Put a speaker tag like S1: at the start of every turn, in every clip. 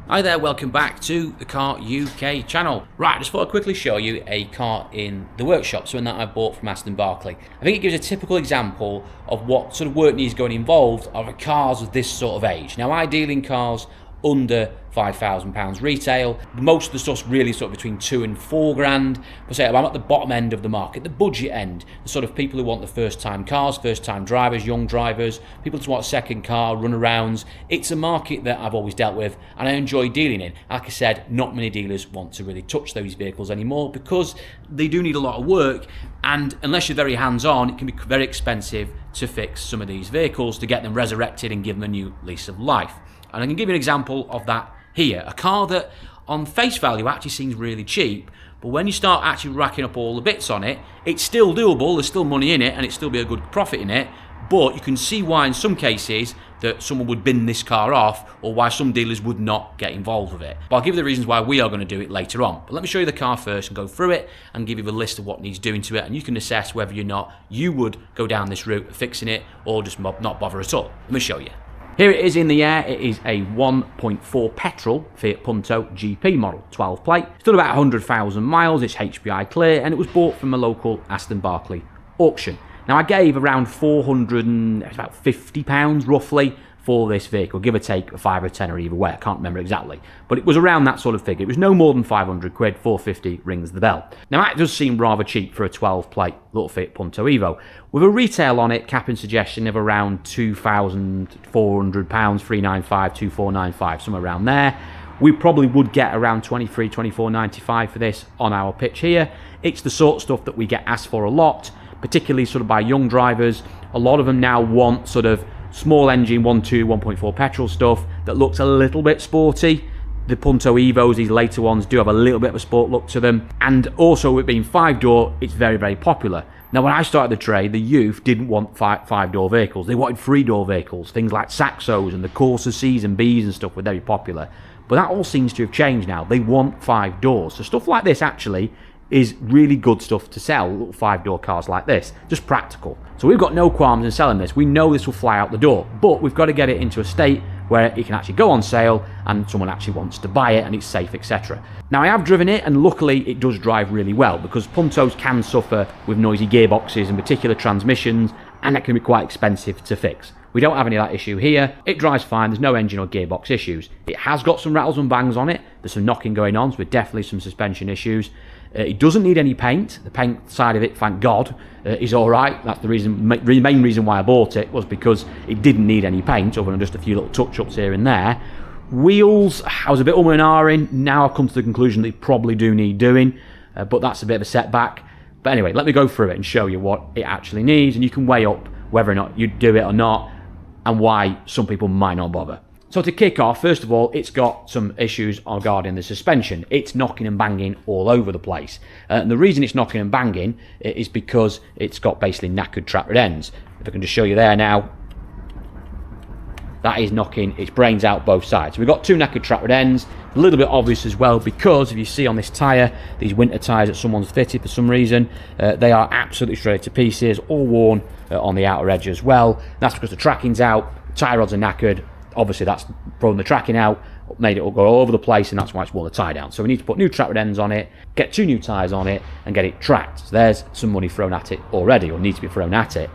S1: Hi there, welcome back to the Car UK channel. Right, just thought I'd quickly show you a car in the workshop, something that I bought from Aston Barclay. I think it gives a typical example of what sort of work needs going involved of cars of this sort of age. Now, I deal in cars under £5,000 retail. Most of the stuff's really sort of between 2 and 4 grand. But say I'm at the bottom end of the market, the budget end, the sort of people who want the first time cars, first time drivers, young drivers, people who want a second car, runarounds. It's a market that I've always dealt with and I enjoy dealing in. Like I said, not many dealers want to really touch those vehicles anymore because they do need a lot of work, and unless you're very hands-on, it can be very expensive to fix some of these vehicles to get them resurrected and give them a new lease of life. And I can give you an example of that here. A car that on face value actually seems really cheap, but when you start actually racking up all the bits on it, it's still doable, there's still money in it, and it's still be a good profit in it, but you can see why in some cases that someone would bin this car off, or why some dealers would not get involved with it. But I'll give you the reasons why we are going to do it later on. But let me show you the car first and go through it and give you the list of what needs doing to it, and you can assess whether or not you would go down this route of fixing it or just not bother at all. Let me show you. Here it is in the air. It is a 1.4 petrol Fiat Punto GP model, 12 plate. It's done about 100,000 miles, it's HPI clear, and it was bought from a local Aston Barclay auction. Now I gave around about £50 roughly for this vehicle, give or take a 5 or 10 or either way, I can't remember exactly. But it was around that sort of figure. It was no more than 500 quid, 450 rings the bell. Now that does seem rather cheap for a 12 plate little Fiat Punto Evo. With a retail on it, capping suggestion of around £2,400, 395, 2495, somewhere around there. We probably would get around 23, 24.95 for this on our pitch here. It's the sort of stuff that we get asked for a lot, particularly sort of by young drivers. A lot of them now want sort of small engine 1.2, 1.4 petrol stuff that looks a little bit sporty. The Punto Evos, these later ones, do have a little bit of a sport look to them. And also with being 5-door, it's very, very popular. Now when I started the trade, the youth didn't want 5-door vehicles. They wanted 3-door vehicles. Things like Saxos and the Corsa Cs and Bs and stuff were very popular. But that all seems to have changed now. They want 5 doors. So stuff like this actually is really good stuff to sell, little 5-door cars like this, just practical. So we've got no qualms in selling this. We know this will fly out the door, but we've got to get it into a state where it can actually go on sale and someone actually wants to buy it and it's safe, etc. Now I have driven it and luckily it does drive really well, because Puntos can suffer with noisy gearboxes and particular transmissions, and that can be quite expensive to fix. We don't have any of that issue here. It drives fine, there's no engine or gearbox issues. It has got some rattles and bangs on it, there's some knocking going on, so there's definitely some suspension issues. It doesn't need any paint. The paint side of it, thank God, is all right. That's the main reason why I bought it, was because it didn't need any paint other than just a few little touch-ups here and there. Wheels, I was a bit and ahhing. Now I've come to the conclusion that they probably do need doing, but that's a bit of a setback. But anyway, let me go through it and show you what it actually needs, and you can weigh up whether or not you do it or not, and why some people might not bother. So to kick off, first of all, it's got some issues regarding the suspension. It's knocking and banging all over the place. And the reason it's knocking and banging is because it's got basically knackered trap ends. If I can just show you there now, that is knocking its brains out both sides. So we've got 2 knackered trap ends, a little bit obvious as well, because if you see on this tyre, these winter tyres that someone's fitted for some reason, they are absolutely shredded to pieces, all worn on the outer edge as well. That's because the tracking's out, tyre rods are knackered. Obviously that's pulling the tracking out, made it all go all over the place, and that's why it's worn the tyre down. So we need to put new trap ends on it, get 2 new tyres on it, and get it tracked. So there's some money thrown at it already, or needs to be thrown at it.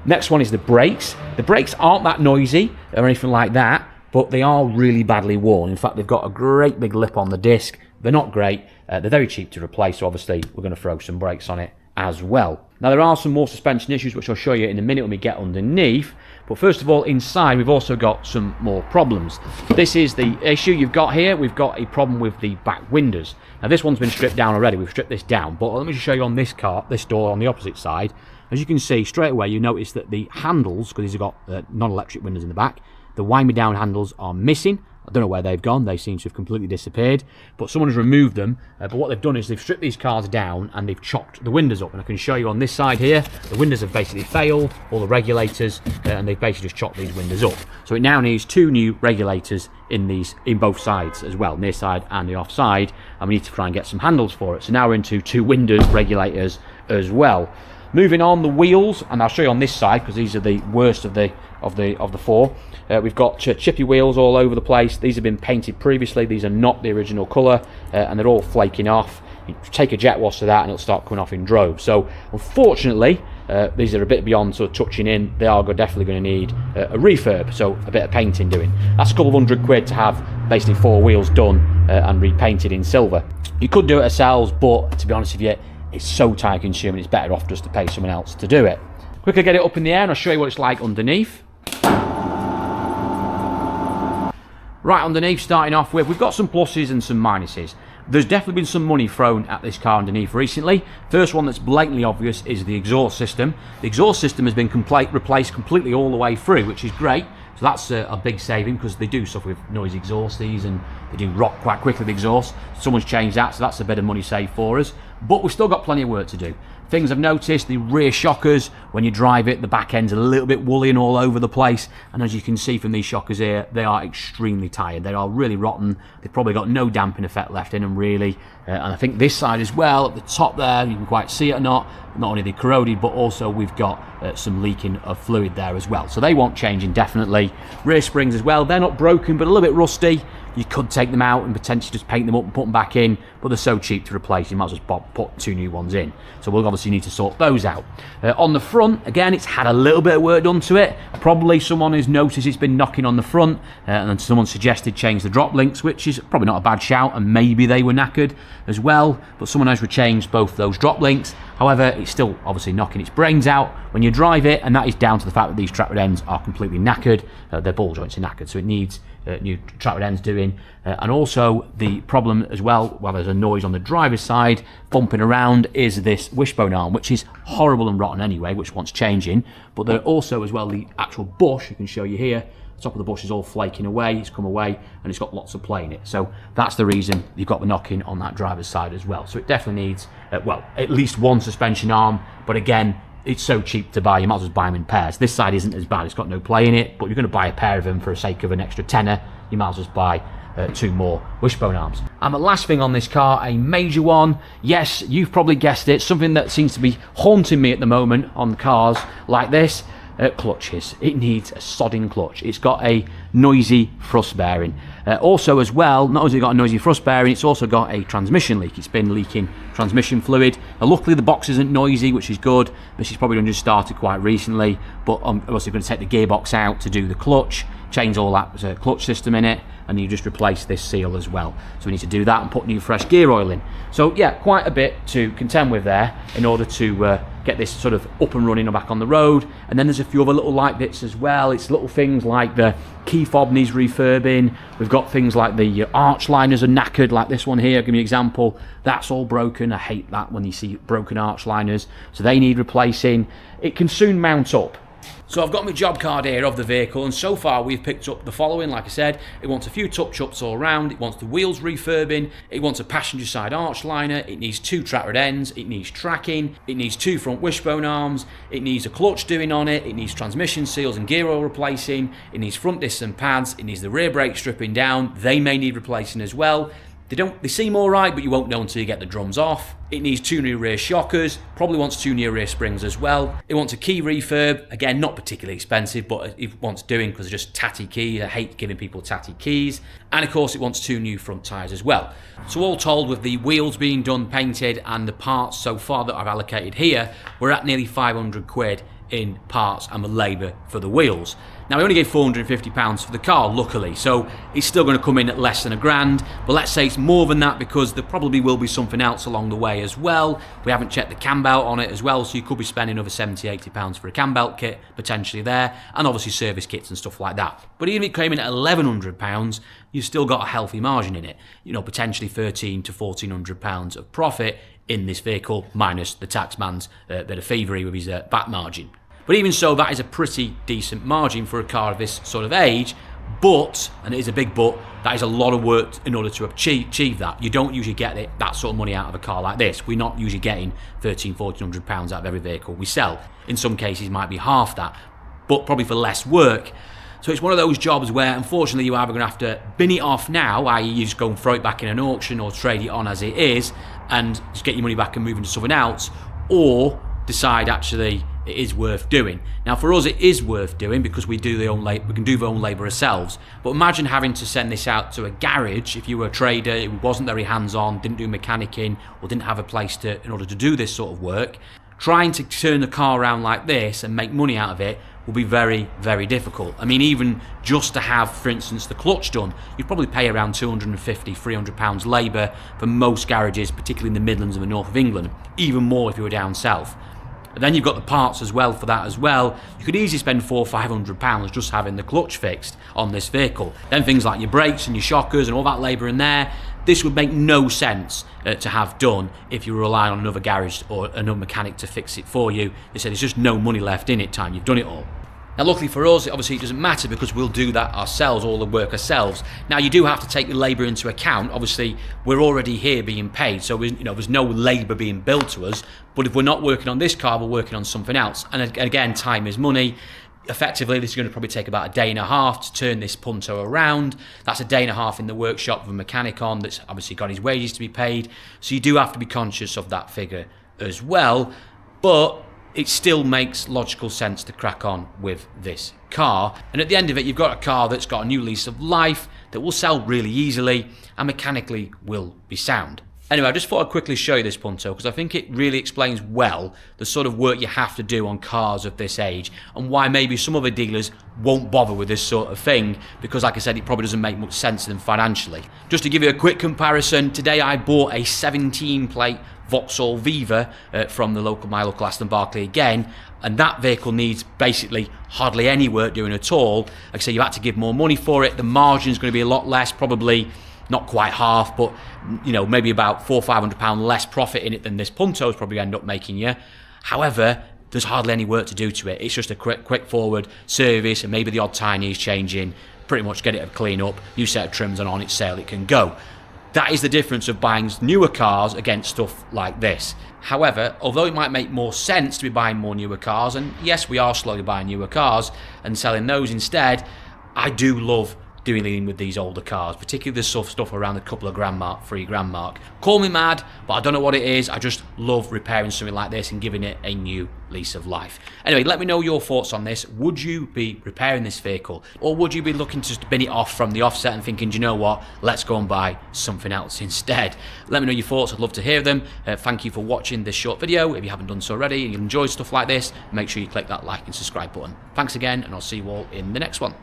S1: Next one is the brakes. The brakes aren't that noisy or anything like that, but they are really badly worn. In fact, they've got a great big lip on the disc. They're not great. They're very cheap to replace, so obviously we're going to throw some brakes on it as well. Now there are some more suspension issues which I'll show you in a minute when we get underneath, but first of all, inside we've also got some more problems. This is the issue you've got here. We've got a problem with the back windows. Now this one's been stripped down already, we've stripped this down, but let me just show you on this car, this door on the opposite side. As you can see straight away, you notice that the handles, because these have got non-electric windows in the back, the wind me down handles are missing. I don't know where they've gone, they seem to have completely disappeared, but someone has removed them. But what they've done is they've stripped these cars down and they've chopped the windows up, and I can show you on this side here, the windows have basically failed, all the regulators, and they've basically just chopped these windows up. So it now needs 2 new regulators in both sides as well, near side and the off side, and we need to try and get some handles for it. So now we're into 2 windows regulators as well. Moving on, the wheels, and I'll show you on this side because these are the worst of the four. We've got chippy wheels all over the place. These have been painted previously. These are not the original colour, and they're all flaking off. You take a jet wash to that and it'll start coming off in droves. So unfortunately, these are a bit beyond sort of touching in. They are definitely going to need a refurb, so a bit of painting doing. That's a couple of £100 to have basically 4 wheels done and repainted in silver. You could do it yourselves, but to be honest with you, it's so time consuming, it's better off just to pay someone else to do it. Quickly get it up in the air and I'll show you what it's like underneath. Right, underneath, starting off with, we've got some pluses and some minuses. There's definitely been some money thrown at this car underneath recently. First one that's blatantly obvious is the exhaust system. The exhaust system has been replaced completely all the way through, which is great. So that's a big saving because they do suffer with noisy exhaust, these, and they do rock quite quickly, the exhaust. Someone's changed that, so that's a bit of money saved for us. But we've still got plenty of work to do. Things I've noticed, the rear shockers, when you drive it, the back end's a little bit woolly and all over the place. And as you can see from these shockers here, they are extremely tired. They are really rotten. They've probably got no damping effect left in them, really. And I think this side as well, at the top there, you can quite see it or not. Not only are they corroded, but also we've got some leaking of fluid there as well. So they want changing, definitely. Rear springs as well, they're not broken, but a little bit rusty. You could take them out and potentially just paint them up and put them back in, but they're so cheap to replace, you might as well put 2 new ones in. So we'll obviously need to sort those out. On the front, again, it's had a little bit of work done to it. Probably someone has noticed it's been knocking on the front, and then someone suggested change the drop links, which is probably not a bad shout, and maybe they were knackered as well, but someone has changed both those drop links. However, it's still obviously knocking its brains out when you drive it, and that is down to the fact that these tractor ends are completely knackered. Their ball joints are knackered, so it needs new tractor ends doing. And also the problem as well, while there's a noise on the driver's side bumping around, is this wishbone arm, which is horrible and rotten anyway, which wants changing. But there also as well the actual bush, I can show you here, the top of the bush is all flaking away, it's come away, and it's got lots of play in it. So that's the reason you've got the knocking on that driver's side as well. So it definitely needs, well, at least one suspension arm, but again, it's so cheap to buy, you might as well buy them in pairs. This side isn't as bad, it's got no play in it, but you're going to buy a pair of them for the sake of an extra tenner, you might as well buy 2 more wishbone arms. And the last thing on this car, a major one, yes, you've probably guessed it, something that seems to be haunting me at the moment on cars like this, clutches. It needs a sodding clutch. It's got a noisy thrust bearing. Also as well, not only has it got a noisy thrust bearing, it's also got a transmission leak. It's been leaking transmission fluid. Now, luckily the box isn't noisy, which is good. This is probably only just started quite recently, but I'm also going to take the gearbox out to do the clutch, change all that clutch system in it, and you just replace this seal as well. So we need to do that and put new fresh gear oil in. So yeah, quite a bit to contend with there in order to get this sort of up and running and back on the road. And then there's a few other little light bits as well. It's little things like the key fob needs refurbing. We've got things like the arch liners are knackered, like this one here, give me an example. That's all broken. I hate that when you see broken arch liners. So they need replacing. It can soon mount up. So I've got my job card here of the vehicle, and so far we've picked up the following. Like I said, it wants a few touch-ups all around, it wants the wheels refurbing, it wants a passenger side arch liner, it needs 2 tractor ends, it needs tracking, it needs 2 front wishbone arms, it needs a clutch doing on it, it needs transmission seals and gear oil replacing, it needs front discs and pads, it needs the rear brakes stripping down, they may need replacing as well. They seem alright, but you won't know until you get the drums off. It needs 2 new rear shockers, probably wants 2 new rear springs as well. It wants a key refurb, again, not particularly expensive, but it wants doing because they're just tatty keys. I hate giving people tatty keys. And of course, it wants 2 new front tyres as well. So all told, with the wheels being done, painted, and the parts so far that I've allocated here, we're at nearly £500 in parts and the labour for the wheels. Now, we only gave £450 for the car, luckily, so it's still going to come in at less than £1,000, but let's say it's more than that because there probably will be something else along the way as well. We haven't checked the cam belt on it as well, so you could be spending another £70, £80 for a cam belt kit, potentially there, and obviously service kits and stuff like that. But even if it came in at £1,100, you've still got a healthy margin in it. You know, potentially £1,300 to £1,400 of profit in this vehicle, minus the taxman's bit of thievery with his VAT margin. But even so, that is a pretty decent margin for a car of this sort of age. But, and it is a big but, that is a lot of work in order to achieve that. You don't usually get that sort of money out of a car like this. We're not usually getting £1,300, £1,400 out of every vehicle we sell. In some cases, it might be half that, but probably for less work. So it's one of those jobs where, unfortunately, you're either going to have to bin it off now, i.e. you just go and throw it back in an auction or trade it on as it is, and just get your money back and move into something else, or decide actually it is worth doing. Now for us it is worth doing because we do we can do the own labour ourselves. But imagine having to send this out to a garage if you were a trader who wasn't very hands-on, didn't do mechanicking, or didn't have a place in order to do this sort of work. Trying to turn the car around like this and make money out of it will be very, very difficult. I mean, even just to have, for instance, the clutch done, you'd probably pay around £250, £300 labour for most garages, particularly in the Midlands and the north of England, even more if you were down south. And then you've got the parts as well for that as well. You could easily spend £400 or £500 just having the clutch fixed on this vehicle. Then things like your brakes and your shockers and all that labour in there, this would make no sense to have done if you were relying on another garage or another mechanic to fix it for you. They said there's just no money left in it time, you've done it all. Now luckily for us, obviously it doesn't matter because we'll do that ourselves, all the work ourselves. Now you do have to take the labour into account. Obviously we're already here being paid, so there's no labour being billed to us. But if we're not working on this car, we're working on something else. And again, time is money. Effectively, this is going to probably take about a day and a half to turn this Punto around. That's a day and a half in the workshop with a mechanic on that's obviously got his wages to be paid. So you do have to be conscious of that figure as well. But it still makes logical sense to crack on with this car. And at the end of it, you've got a car that's got a new lease of life, that will sell really easily, and mechanically will be sound. Anyway, I just thought I'd quickly show you this Punto because I think it really explains well the sort of work you have to do on cars of this age and why maybe some other dealers won't bother with this sort of thing because, like I said, it probably doesn't make much sense to them financially. Just to give you a quick comparison, today I bought a 17-plate Vauxhall Viva from my local Aston Barclay again, and that vehicle needs basically hardly any work doing at all. Like I say, you had to give more money for it. The margin is going to be a lot less, probably not quite half, but maybe about £400 or £500 less profit in it than this Punto is probably end up making you. However, there's hardly any work to do to it. It's just a quick forward service and maybe the odd tires changing, pretty much get it a clean up, new set of trims, and on its sale it can go. That is the difference of buying newer cars against stuff like this. However, although it might make more sense to be buying more newer cars, and yes, we are slowly buying newer cars and selling those instead, I do love doing with these older cars, particularly the stuff around the couple of grand mark, £3 mark. Call me mad, but I don't know what it is. I just love repairing something like this and giving it a new lease of life. Anyway, let me know your thoughts on this. Would you be repairing this vehicle, or would you be looking to just bin it off from the offset and thinking, do you know what, let's go and buy something else instead? Let me know your thoughts. I'd love to hear them. Thank you for watching this short video. If you haven't done so already and you enjoy stuff like this, make sure you click that like and subscribe button. Thanks again, and I'll see you all in the next one.